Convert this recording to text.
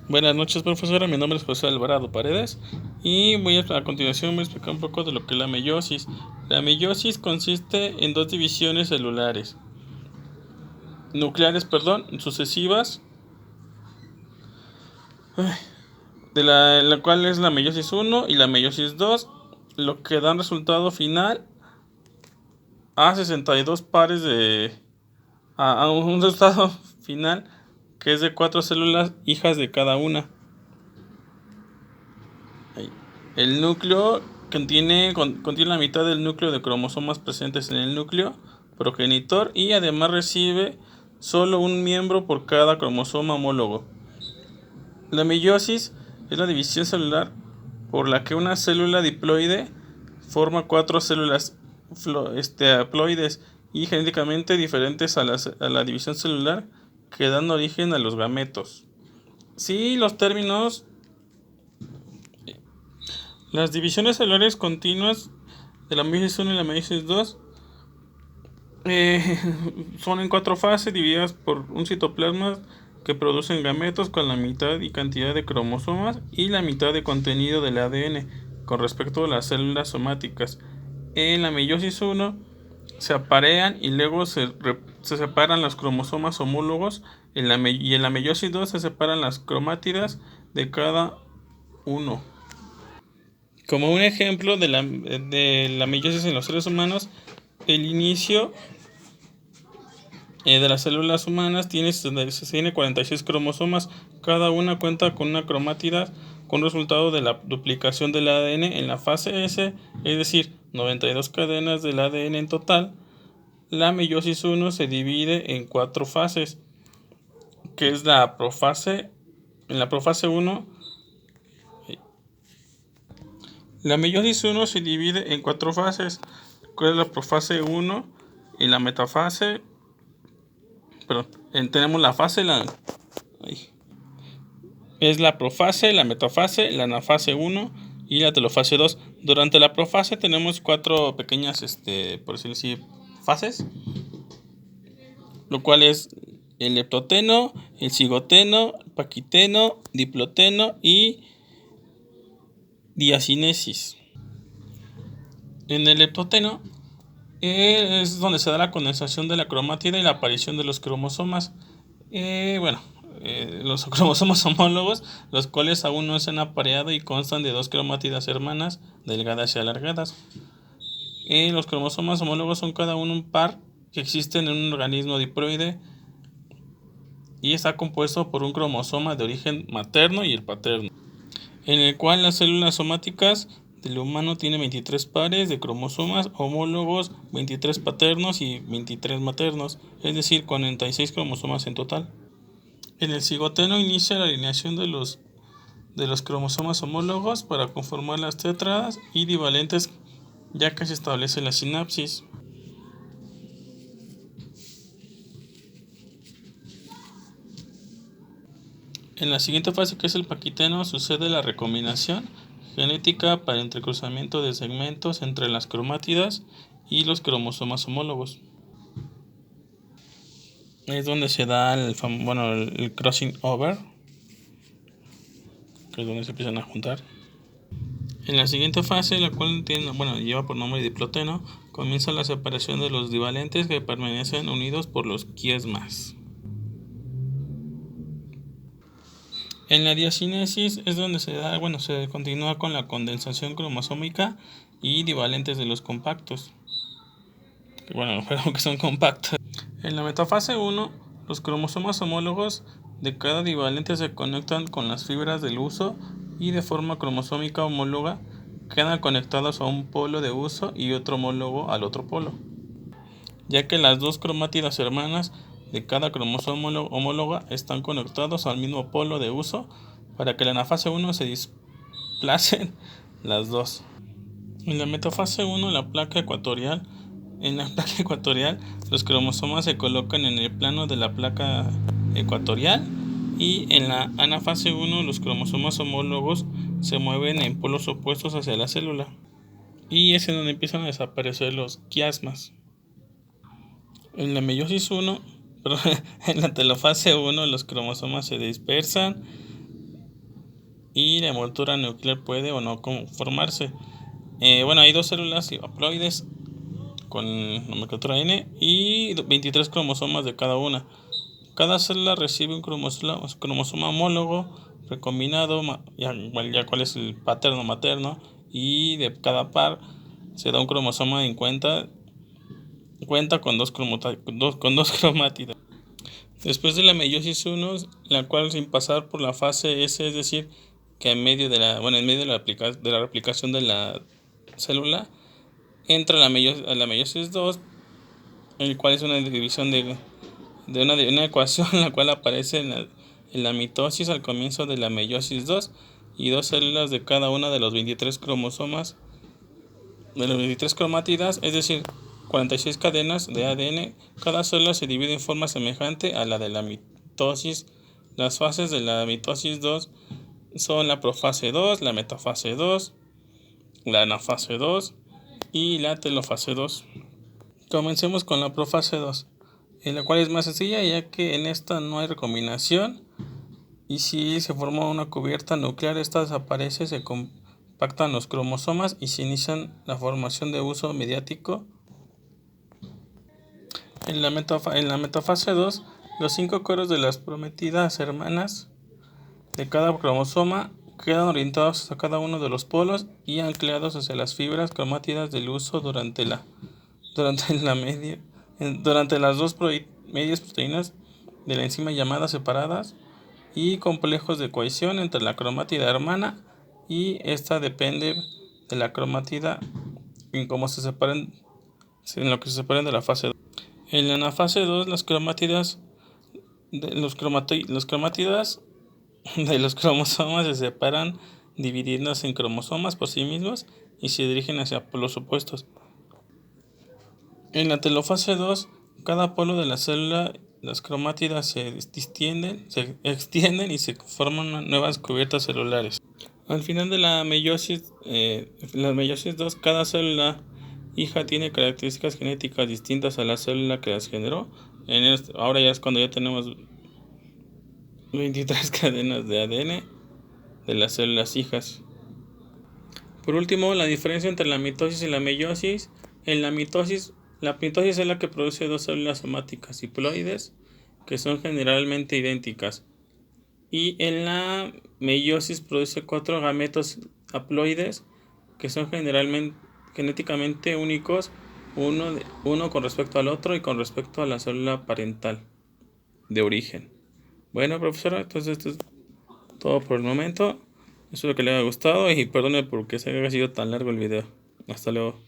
Buenas noches, profesora. Mi nombre es José Alvarado Paredes y a continuación voy a explicar un poco de lo que es la meiosis. La meiosis consiste en dos divisiones nucleares, sucesivas, de la cual es la meiosis 1 y la meiosis 2, lo que dan resultado final a 62 pares a un resultado final que es de 4 células hijas de cada una. El núcleo contiene la mitad del núcleo de cromosomas presentes en el núcleo progenitor y además recibe solo un miembro por cada cromosoma homólogo. La meiosis es la división celular por la que una célula diploide forma 4 células haploides y genéticamente diferentes a la división celular que dan origen a los gametos. Sí, las divisiones celulares continuas de la meiosis 1 y la meiosis 2 son en 4 fases divididas por un citoplasma que producen gametos con la mitad y cantidad de cromosomas y la mitad de contenido del ADN con respecto a las células somáticas. En la meiosis 1 se aparean y luego se separan los cromosomas homólogos y en la meiosis 2 se separan las cromátidas de cada uno. Como un ejemplo de la meiosis en los seres humanos, el inicio de las células humanas tiene 46 cromosomas. Cada una cuenta con una cromátida con resultado de la duplicación del ADN en la fase S, es decir, 92 cadenas del ADN en total. La meiosis 1 se divide en 4 fases, que es la profase. En la profase 1, la meiosis 1 se divide en 4 fases, que es la profase 1 y la metafase. Tenemos la fase, es la profase, la metafase, la anafase 1 y la telofase 2. Durante la profase tenemos 4 pequeñas, por decirlo así, fases, lo cual es el leptoteno, el cigoteno, paquiteno, diploteno y diacinesis. En el leptoteno es donde se da la condensación de la cromátida y la aparición de los cromosomas. Los cromosomas homólogos, los cuales aún no se han apareado y constan de 2 cromátidas hermanas, delgadas y alargadas. Los cromosomas homólogos son cada uno un par que existen en un organismo diploide y está compuesto por un cromosoma de origen materno y el paterno, en el cual las células somáticas del humano tienen 23 pares de cromosomas homólogos, 23 paternos y 23 maternos, es decir, 46 cromosomas en total. En el cigoteno inicia la alineación de los cromosomas homólogos para conformar las tétradas y divalentes, ya que se establece la sinapsis. En la siguiente fase, que es el paquiteno, sucede la recombinación genética para entrecruzamiento de segmentos entre las cromátidas y los cromosomas homólogos. Es donde se da el crossing over, que es donde se empiezan a juntar. En la siguiente fase, la cual lleva por nombre diploteno, comienza la separación de los divalentes que permanecen unidos por los quiasmas. En la diacinesis es donde se continúa con la condensación cromosómica y divalentes de los compactos. Que son compactos. En la metafase 1, los cromosomas homólogos de cada divalente se conectan con las fibras del uso y de forma cromosómica homóloga quedan conectados a un polo de uso y otro homólogo al otro polo, ya que las 2 cromátidas hermanas de cada cromosoma homóloga están conectados al mismo polo de uso para que en la fase 1 se desplacen las 2. En la metafase 1, en la placa ecuatorial, los cromosomas se colocan en el plano de la placa ecuatorial y en la anafase 1 los cromosomas homólogos se mueven en polos opuestos hacia la célula y es en donde empiezan a desaparecer los quiasmas. En la en la telofase 1 los cromosomas se dispersan y la envoltura nuclear puede o no conformarse. Bueno, hay 2 células haploides con nomenclatura N y 23 cromosomas de cada una. Cada célula recibe un cromosoma homólogo recombinado, ya cuál es el paterno materno, y de cada par se da un cromosoma en cuenta con dos cromátidas. Después de la meiosis 1, la cual sin pasar por la fase S, es decir, que en medio de la replicación de la célula, entra la meiosis 2, el cual es una división de una ecuación la cual aparece en la mitosis al comienzo de la meiosis 2 y 2 células de cada una de los 23 cromosomas de las 23 cromátidas, es decir, 46 cadenas de ADN. Cada célula se divide en forma semejante a la de la mitosis. Las fases de la mitosis 2 son la profase 2, la metafase 2, la anafase 2 y la telofase 2. Comencemos con la profase 2, en la cual es más sencilla, ya que en esta no hay recombinación, y si se forma una cubierta nuclear, esta desaparece, se compactan los cromosomas y se inicia la formación de uso mediático. En la metafase 2, los 5 coros de las prometidas hermanas de cada cromosoma quedan orientados a cada uno de los polos y anclados hacia las fibras cromátidas del uso durante las dos medias proteínas de la enzima llamadas separadas y complejos de cohesión entre la cromátida hermana y esta depende de la cromátida en lo que se separan de la fase 2. En la anafase 2, las cromátidas de los cromosomas se separan dividiéndose en cromosomas por sí mismos y se dirigen hacia polos opuestos. En la telofase 2, cada polo de la célula, las cromátidas se extienden y se forman nuevas cubiertas celulares. Al final de la meiosis 2, cada célula hija tiene características genéticas distintas a la célula que las generó. Ahora ya es cuando ya tenemos 23 cadenas de ADN de las células hijas. Por último, la diferencia entre la mitosis y la meiosis. En la mitosis es la que produce 2 células somáticas haploides que son generalmente idénticas, y en la meiosis produce 4 gametos haploides que son genéticamente únicos, uno con respecto al otro y con respecto a la célula parental de origen. Bueno, profesora, entonces esto es todo por el momento. Espero que le haya gustado y perdone porque se haya sido tan largo el video. Hasta luego.